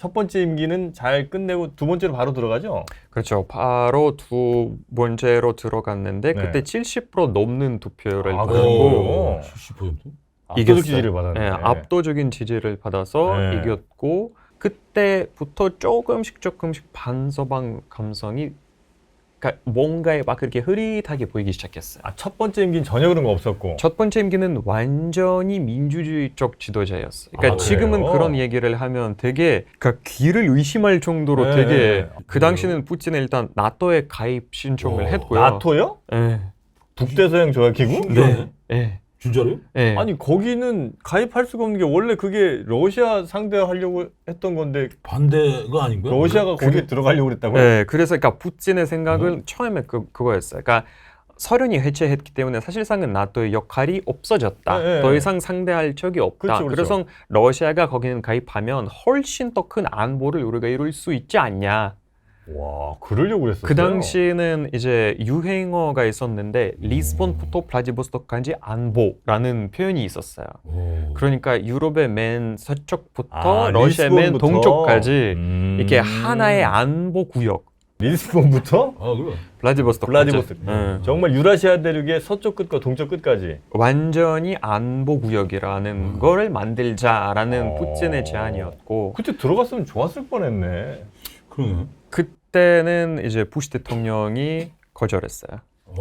첫 번째 임기는 잘 끝내고 두 번째로 바로 들어가죠? 그렇죠. 바로 두 번째로 들어갔는데 네. 그때 70% 넘는 투표를 아, 받았고 70%? 압도적 이겼어요. 지지를 받았네. 네, 압도적인 지지를 받아서 네. 이겼고 그때부터 조금씩 반서방 감성이 그러니까 뭔가에 막 그렇게 흐릿하게 보이기 시작했어요. 아, 첫 번째 임기는 전혀 그런 거 없었고. 첫 번째 임기는 완전히 민주주의적 지도자였어요. 그러니까 아, 지금은 그래요? 그런 얘기를 하면 되게 그러니까 귀를 의심할 정도로 네, 되게 네. 그 당시는 푸틴은 일단 나토에 가입 신청을 했고요. 나토요? 네. 북대서양 조약기구? 네. 네. 진짜로요? 네. 아니 거기는 가입할 수가 없는 게 원래 그게 러시아 상대하려고 했던 건데 반대가 아닌가요? 러시아가 거기에 들어가려고 그랬다고요? 네, 그래서 그러니까 푸틴의 생각은 처음에 그거였어요. 그러니까 소련이 해체했기 때문에 사실상은 나토의 역할이 없어졌다. 네, 네. 더 이상 상대할 적이 없다. 그렇죠, 그렇죠. 그래서 러시아가 거기는 가입하면 훨씬 더 큰 안보를 우리가 이룰 수 있지 않냐. 와, 그러려고 그랬었어요? 그 당시에는 이제 유행어가 있었는데 리스본부터 플라디보스토크까지 안보라는 표현이 있었어요. 그러니까 유럽의 맨 서쪽부터 러시아의 맨 리스본부터? 동쪽까지 이렇게 하나의 안보 구역. 리스본부터? 아, 그래. 블라디보스토크. 블라디보스토크. 정말 유라시아 대륙의 서쪽 끝과 동쪽 끝까지. 완전히 안보 구역이라는 거를 만들자라는 푸틴의 제안이었고 그때 들어갔으면 좋았을 뻔했네. 그러네. 그때는 이제 부시 대통령이 거절했어요.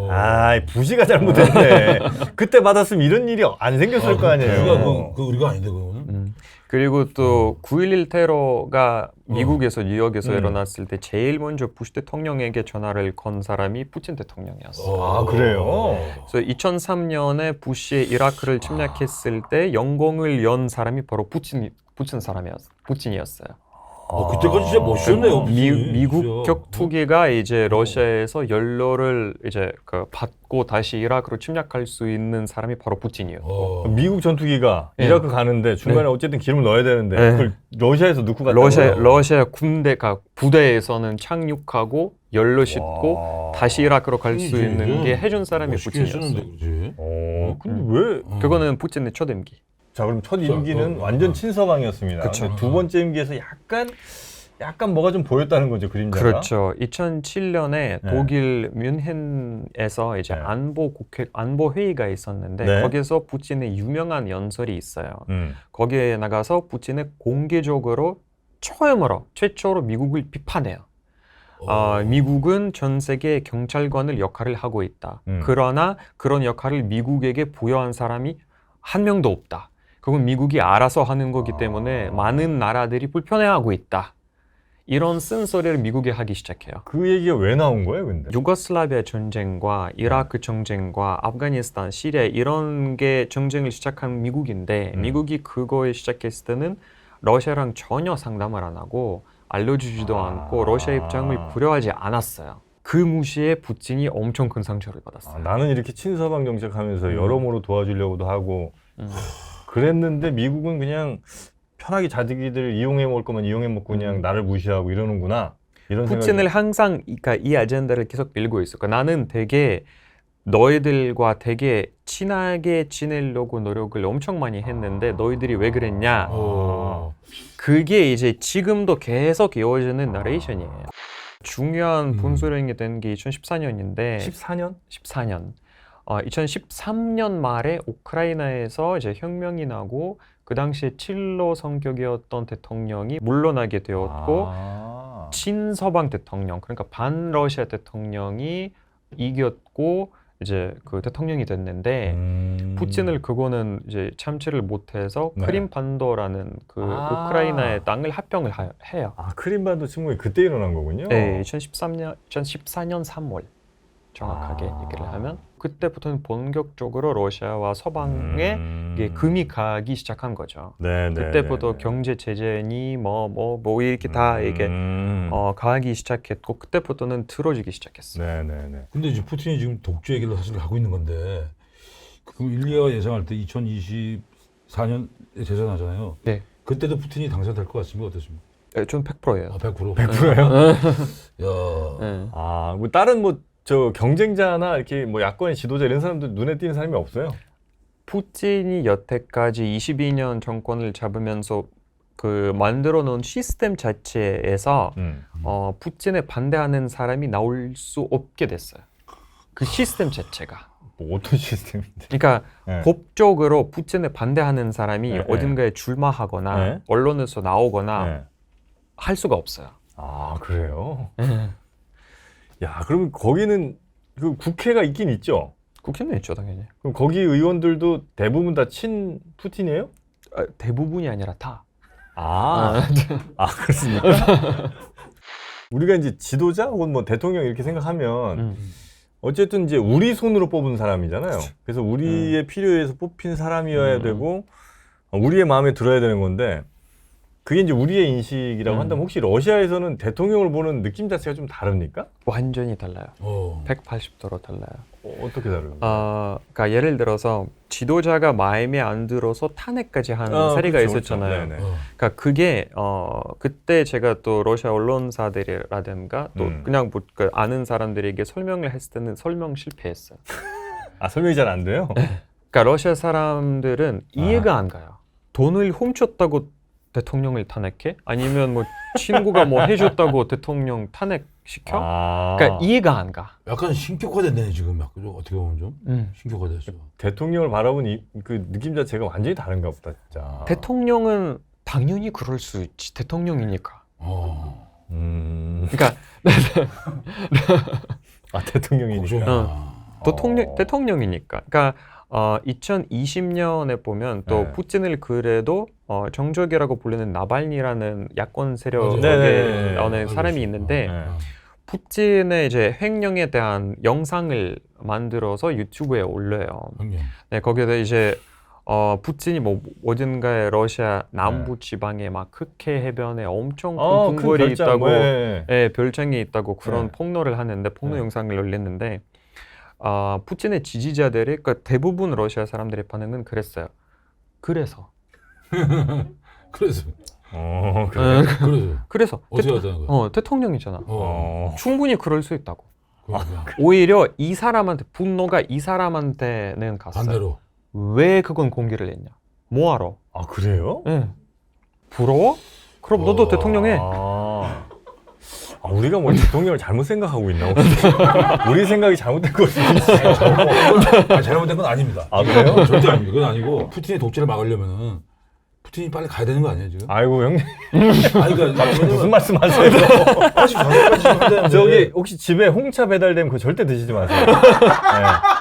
아, 부시가 잘못했네. 그때 받았으면 이런 일이 안 생겼을 거 아니에요. 부시가 그 우리가 아닌데 그거는. 그리고 또 9.11 테러가 미국에서 뉴욕에서 일어났을 때 제일 먼저 부시 대통령에게 전화를 건 사람이 푸틴 대통령이었어요. 아, 그래요? 그래서 2003년에 부시의 이라크를 침략했을 때 영공을 연 사람이 바로 푸틴이었어요. 그때까지 진짜 멋있었네요. 미국 진짜. 격투기가 이제 러시아에서 연료를 이제 그 받고 다시 이라크로 침략할 수 있는 사람이 바로 푸틴이었고 미국 전투기가 네. 이라크 가는데 중간에 어쨌든 기름을 넣어야 되는데 네. 그걸 러시아에서 넣고 갔다고요? 러시아 군대가 부대에서는 착륙하고 연료 싣고 와. 다시 이라크로 갈 수 그지. 있는 게 해준 사람이 멋있게 푸틴이었어요. 했었는데, 그지? 근데 왜? 그거는 푸틴의 첫 임기. 자, 그럼 첫 임기는 완전 친서방이었습니다. 그쵸. 두 번째 임기에서 약간 뭐가 좀 보였다는 거죠, 그림자가. 그렇죠. 2007년에 네. 독일 뮌헨에서 이제 네. 안보 회의가 있었는데 네. 거기서 푸틴의 유명한 연설이 있어요. 음. 거기에 나가서 푸틴은 공개적으로 최초로 미국을 비판해요. 미국은 전 세계 경찰관을 역할을 하고 있다. 그러나 그런 역할을 미국에게 부여한 사람이 한 명도 없다. 그건 미국이 알아서 하는 거기 때문에 많은 나라들이 불편해하고 있다. 이런 쓴소리를 미국에 하기 시작해요. 그 얘기가 왜 나온 거예요, 근데? 유고슬라비아 전쟁과 이라크 전쟁과 아프가니스탄, 시리아 이런 게 전쟁을 시작한 미국인데 미국이 그거에 시작했을 때는 러시아랑 전혀 상담을 안 하고 알려주지도 않고 러시아 입장을 고려하지 않았어요. 그 무시에 푸틴이 엄청 큰 상처를 받았어요. 나는 이렇게 친서방 정책하면서 여러모로 도와주려고도 하고 그랬는데 미국은 그냥 편하게 자기들 이용해 먹을 거면 이용해 먹고 그냥 나를 무시하고 이러는구나. 이런 푸틴을 항상 그러니까 이 아젠다를 계속 밀고 있어. 그러니까 나는 되게 너희들과 되게 친하게 지내려고 노력을 엄청 많이 했는데 너희들이 왜 그랬냐. 그게 이제 지금도 계속 이어지는 나레이션이에요. 중요한 분수령이 된 게 2014년인데 14년? 14년. 2013년 말에 우크라이나에서 이제 혁명이 나고 그 당시에 칠로 성격이었던 대통령이 물러나게 되었고 친서방 대통령, 그러니까 반러시아 대통령이 이겼고 이제 그 대통령이 됐는데 푸틴을 그거는 이제 참지를 못해서 네. 크림반도라는 그 우크라이나의 땅을 합병을 해요. 크림반도 침공이 그때 일어난 거군요. 네, 2014년 3월 정확하게 얘기를 하면 그때부터는 본격적으로 러시아와 서방에 이게 금이 가기 시작한 거죠. 네, 그때부터 경제 제재니 뭐 이렇게 다 이게 가기 시작했고 그때부터는 틀어지기 시작했어요. 네. 근데 이제 푸틴이 지금 독재 얘기를 사실 하고 있는 건데 그럼 일리아가 예상할 때 2024년에 재선하잖아요. 네. 그때도 푸틴이 당선될 것 같습니다. 어떻습니까? 전 100%예요. 100%? 100%예요? 야. 네. 뭐 다른 저 경쟁자나 이렇게 뭐 야권의 지도자 이런 사람들 눈에 띄는 사람이 없어요? 푸틴이 여태까지 22년 정권을 잡으면서 그 만들어 놓은 시스템 자체에서 푸틴에 반대하는 사람이 나올 수 없게 됐어요. 그 시스템 자체가. 뭐 어떤 시스템인데? 그러니까 네. 법적으로 푸틴에 반대하는 사람이 네, 어딘가에 출마하거나 네. 언론에서 나오거나 네. 할 수가 없어요. 아 그래요? 네. 야 그럼 거기는 그 국회가 있긴 있죠? 국회는 있죠, 당연히. 그럼 거기 의원들도 대부분 다 친 푸틴이에요? 대부분이 아니라 다. 그렇습니까? 우리가 이제 지도자 혹은 뭐 대통령 이렇게 생각하면 어쨌든 이제 우리 손으로 뽑은 사람이잖아요. 그래서 우리의 필요에 의해서 뽑힌 사람이어야 되고 우리의 마음에 들어야 되는 건데 그게 이제 우리의 인식이라고 한다면 혹시 러시아에서는 대통령을 보는 느낌 자체가 좀 다릅니까? 완전히 달라요. 180도로 달라요. 어떻게 다르요? 그러니까 예를 들어서 지도자가 마음에 안 들어서 탄핵까지 한 사례가 그렇죠, 있었잖아요. 그렇죠. 네네. 그러니까 그게 그때 제가 또 러시아 언론사들이라든가 또 그냥 뭐 그 아는 사람들에게 설명을 했을 때는 설명 실패했어요. 설명이 잘 안 돼요? 그러니까 러시아 사람들은 이해가 안 가요. 돈을 훔쳤다고 대통령을 탄핵해? 아니면 뭐 친구가 뭐 해줬다고 대통령 탄핵시켜? 그러니까 이해가 안 가. 약간 신격화됐네 지금. 약간 어떻게 보면 좀 신격화됐어. 대통령을 바라본 그 느낌 자체가 완전히 다른가 보다 진짜. 대통령은 당연히 그럴 수 있지. 대통령이니까. 그러니까 대통령이니까. 대통령이니까. 그러니까 2020년에 보면 또 네. 푸틴을 그래도 정적이라고 불리는 나발니라는 야권 세력에 네. 나오는 사람이 있는데 네. 푸틴의 이제 횡령에 대한 영상을 만들어서 유튜브에 올려요. 네, 거기에다 이제 푸틴이 뭐 어딘가에 러시아 남부 지방에 막 흑해 해변에 엄청 큰 궁궐이 있다고, 네, 별장이 있다고 그런 폭로를 하는데 폭로 영상을 올렸는데 푸틴의 지지자들이 그러니까 대부분 러시아 사람들의 반응은 그랬어요. 그래서 어떻게 하자는 거야? 대통령이잖아. 충분히 그럴 수 있다고. 오히려 이 사람한테 분노가 이 사람한테는 갔어요. 반대로. 왜 그건 공개를 했냐? 뭐하러? 그래요? 네. 부러워? 그럼 너도 대통령 해. 우리가 뭐 대통령을 잘못 생각하고 있나? 우리 생각이 잘못된 걸 수도 있어요. 잘못된 건 아닙니다. 그래요? 절대 아닙니다. 그건 아니고 푸틴의 독재를 막으려면은 푸틴이 빨리 가야 되는 거 아니에요 지금? 아이고 형님. 그러니까 무슨 말씀하세요? 84살까지 한다는데. 저기 혹시 집에 홍차 배달되면 그거 절대 드시지 마세요.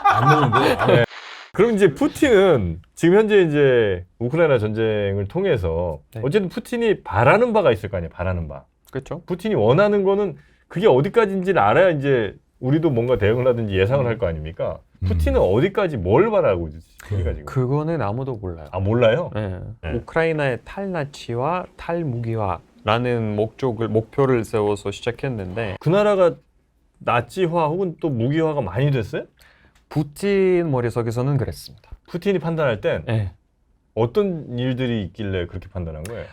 안 먹는데. 그럼 이제 푸틴은 지금 현재 이제 우크라이나 전쟁을 통해서 어쨌든 푸틴이 바라는 바가 있을 거 아니에요. 바라는 바. 그렇죠. 푸틴이 원하는 거는 그게 어디까지인지를 알아야 이제 우리도 뭔가 대응을 하든지 예상을 할 거 아닙니까? 푸틴은 어디까지 뭘 바라고 있습니까 지금? 그거는 아무도 몰라요. 몰라요? 네. 우크라이나의 탈나치와 탈무기화라는 목표를 세워서 시작했는데 그 나라가 나치화 혹은 또 무기화가 많이 됐어요? 푸틴 머릿속에서는 그랬습니다. 푸틴이 판단할 땐 네. 어떤 일들이 있길래 그렇게 판단한 거예요?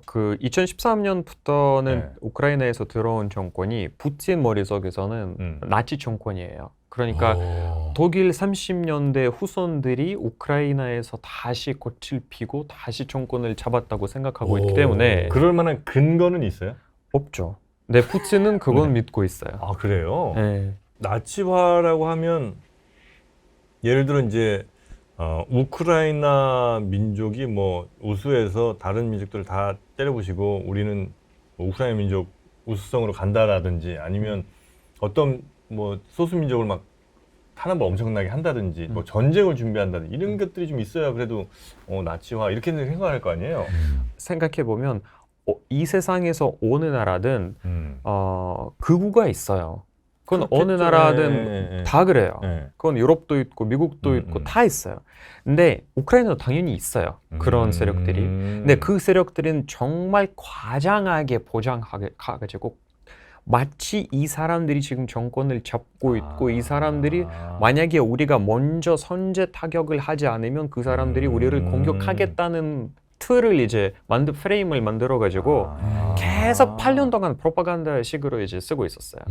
그 2013년부터는 우크라이나에서 들어온 정권이 푸틴 머릿속에서는 나치 정권이에요. 그러니까 독일 30년대 후손들이 우크라이나에서 다시 꽃을 피고 다시 정권을 잡았다고 생각하고 있기 때문에 그럴 만한 근거는 있어요? 없죠. 근데 푸틴은 그건 믿고 있어요. 그래요? 네. 나치화라고 하면 예를 들어 이제 우크라이나 민족이 뭐 우수해서 다른 민족들을 다 때려부시고 우리는 뭐 우크라이나 민족 우수성으로 간다라든지 아니면 어떤 뭐 소수 민족을 막 탄압을 엄청나게 한다든지 뭐 전쟁을 준비한다든지 이런 것들이 좀 있어야 그래도 나치화 이렇게 생각할 거 아니에요. 생각해 보면 이 세상에서 어느 나라든 극우가 있어요. 그건 그렇겠죠. 어느 나라든 다 그래요. 그건 유럽도 있고 미국도 있고 다 있어요. 근데 우크라이나도 당연히 있어요. 그런 세력들이. 근데 그 세력들은 정말 과장하게 포장해가지고 마치 이 사람들이 지금 정권을 잡고 있고 이 사람들이 만약에 우리가 먼저 선제 타격을 하지 않으면 그 사람들이 우리를 공격하겠다는 틀을 이제 프레임을 만들어가지고 계속 8년 동안 프로파간다 식으로 이제 쓰고 있었어요.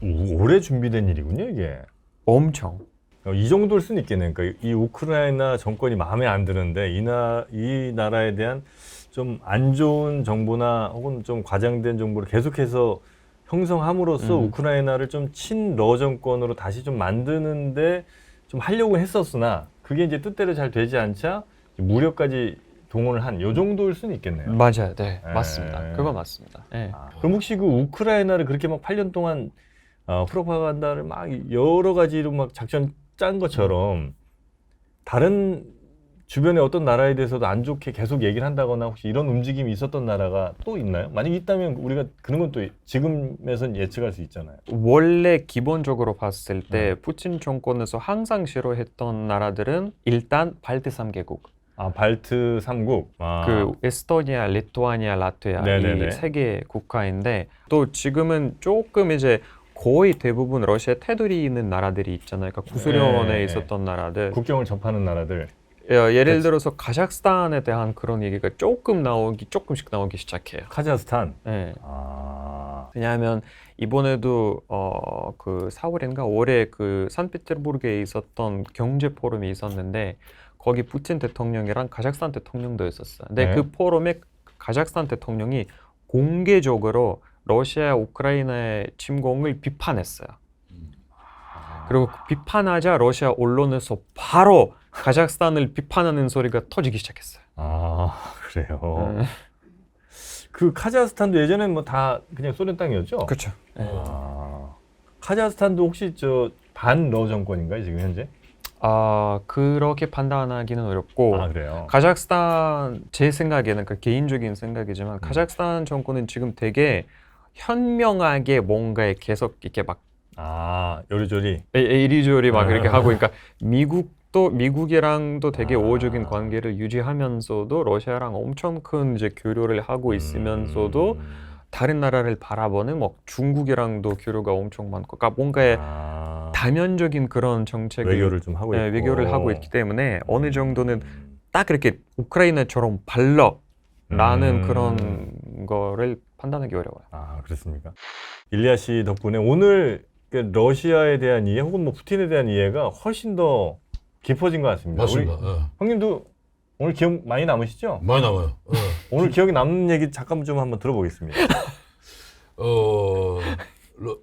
오래 준비된 일이군요, 이게. 엄청. 이 정도일 수는 있겠네요. 그러니까 이 우크라이나 정권이 마음에 안 드는데 이 나라에 대한 좀 안 좋은 정보나 혹은 좀 과장된 정보를 계속해서 형성함으로써 우크라이나를 좀 친러 정권으로 다시 좀 만드는데 좀 하려고 했었으나 그게 이제 뜻대로 잘 되지 않자 무력까지 동원을 한 요 정도일 수는 있겠네요. 맞아요. 네, 맞습니다. 그거 맞습니다. 네. 그럼 혹시 그 우크라이나를 그렇게 막 8년 동안 프로파간다를 막 여러 가지로 막 작전 짠 것처럼 다른 주변의 어떤 나라에 대해서도 안 좋게 계속 얘기를 한다거나 혹시 이런 움직임이 있었던 나라가 또 있나요? 만약 있다면 우리가 그런 건 또 지금에선 예측할 수 있잖아요. 원래 기본적으로 봤을 때 푸틴 정권에서 항상 싫어했던 나라들은 일단 발트 3개국. 발트 3국. 그 에스토니아, 리투아니아, 라트비아 네네네. 이 세 개 국가인데 또 지금은 조금 이제 거의 대부분 러시아 테두리 있는 나라들이 있잖아요. 그러니까 구소련에 네. 있었던 나라들. 국경을 접하는 나라들. 예를 들어서 카자흐스탄에 대한 그런 얘기가 조금씩 나오기 시작해요. 카자흐스탄. 네. 왜냐하면 이번에도 그 4월인가 올해 그 산페테르부르크에 있었던 경제 포럼이 있었는데 거기 푸틴 대통령이랑 카자흐스탄 대통령도 있었어요. 근데 네. 그 포럼에 카자흐스탄 대통령이 공개적으로 러시아 우크라이나의 침공을 비판했어요. 그리고 비판하자 러시아 언론에서 바로 카자흐스탄을 비판하는 소리가 터지기 시작했어요. 그래요. 그 카자흐스탄도 예전엔 뭐 다 그냥 소련 땅이었죠? 그렇죠. 카자흐스탄도 혹시 저 반러 정권인가요, 지금 현재? 그렇게 판단하기는 어렵고 그래요. 카자흐스탄 제 생각에는 그 개인적인 생각이지만 카자흐스탄 정권은 지금 되게 현명하게 뭔가에 계속 이렇게 막 요리조리. 이리저리 막 이렇게 하고 그러니까 미국이랑도 되게 우호적인 관계를 유지하면서도 러시아랑 엄청 큰 이제 교류를 하고 있으면서도 다른 나라를 바라보는 뭐 중국이랑도 교류가 엄청 많고 그러니까 뭔가의 다면적인 그런 정책을 외교를 좀 하고 있고. 외교를 하고 있기 때문에 어느 정도는 딱 이렇게 우크라이나처럼 발러라는 그런 거를 판단하기 어려워요. 그렇습니까? 일리아 씨 덕분에 오늘 러시아에 대한 이해 혹은 뭐 푸틴에 대한 이해가 훨씬 더 깊어진 것 같습니다. 맞습니다. 형님도 오늘 기억 많이 남으시죠? 많이 남아요. 오늘 기억에 남는 얘기 잠깐 좀 한번 들어보겠습니다.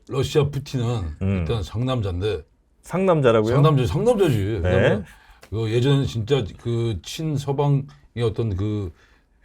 러시아 푸틴은 일단 상남자인데. 상남자라고요? 상남자지. 네. 그 예전에 진짜 그 친서방의 어떤 그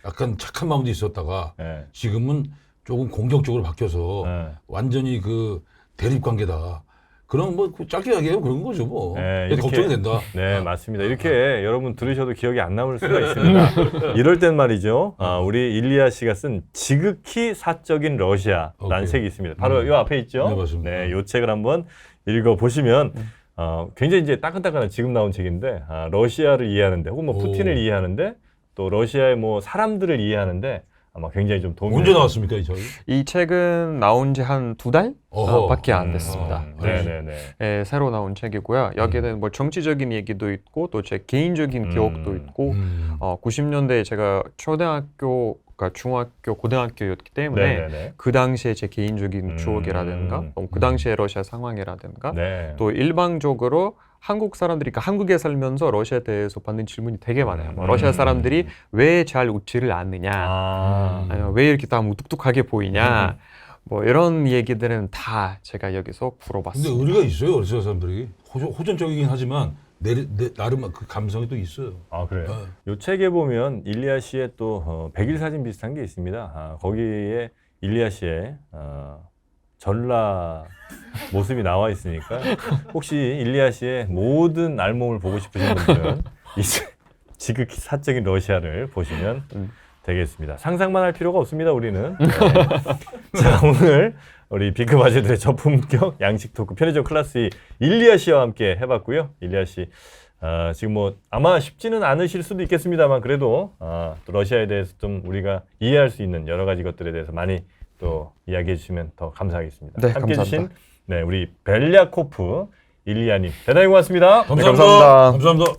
약간 착한 마음도 있었다가 네. 지금은 조금 공격적으로 바뀌어서 완전히 그 대립 관계다. 그런 뭐 짧게 이야기해요. 그런 거죠 뭐. 네, 걱정이 된다. 네, 맞습니다. 이렇게 여러분 들으셔도 기억이 안 남을 수가 있습니다. 이럴 땐 말이죠. 우리 일리아 씨가 쓴 지극히 사적인 러시아라는 책이 있습니다. 바로 이 앞에 있죠. 네, 맞습니다. 네, 이 책을 한번 읽어보시면 굉장히 이제 따끈따끈한 지금 나온 책인데 러시아를 이해하는데 혹은 뭐 푸틴을 이해하는데 또 러시아의 뭐 사람들을 이해하는데 아마 굉장히 좀 도움이 언제 나왔습니까 이 책이? 이 책은 나온 지 한 2달 밖에 안 됐습니다. 네네네. 새로 나온 책이고요. 여기에는 뭐 정치적인 얘기도 있고 또 제 개인적인 기억도 있고 90년대에 제가 초등학교, 그러니까 중학교, 고등학교였기 때문에 네네네. 그 당시에 제 개인적인 추억이라든가 그 당시의 러시아 상황이라든가 네. 또 일방적으로 한국 사람들이 그러니까 한국에 살면서 러시아에 대해서 받는 질문이 되게 많아요. 뭐 러시아 사람들이 왜 잘 웃지를 않느냐, 아니면 왜 이렇게 다 무뚝뚝하게 보이냐, 뭐 이런 얘기들은 다 제가 여기서 물어봤습니다. 근데 의리가 있어요 러시아 사람들이 호전적이긴 하지만 나름 그 감성이 또 있어요. 그래요? 이 책에 보면 일리아 씨의 또 백일 사진 비슷한 게 있습니다. 거기에 일리아 씨의 전라 모습이 나와 있으니까 혹시 일리아 씨의 모든 알몸을 보고 싶으신 분들은 이 지극히 사적인 러시아를 보시면 되겠습니다. 상상만 할 필요가 없습니다. 우리는. 자, 오늘 우리 B급 아재들의 저품격 양식 토크 편의점 클래스 일리아 씨와 함께 해봤고요. 일리아 씨 지금 뭐 아마 쉽지는 않으실 수도 있겠습니다만 그래도 또 러시아에 대해서 좀 우리가 이해할 수 있는 여러 가지 것들에 대해서 많이 또 이야기해 주시면 더 감사하겠습니다. 네, 함께 감사합니다. 해주신 우리 벨리아코프 일리아님 대단히 고맙습니다. 감사합니다. 감사합니다.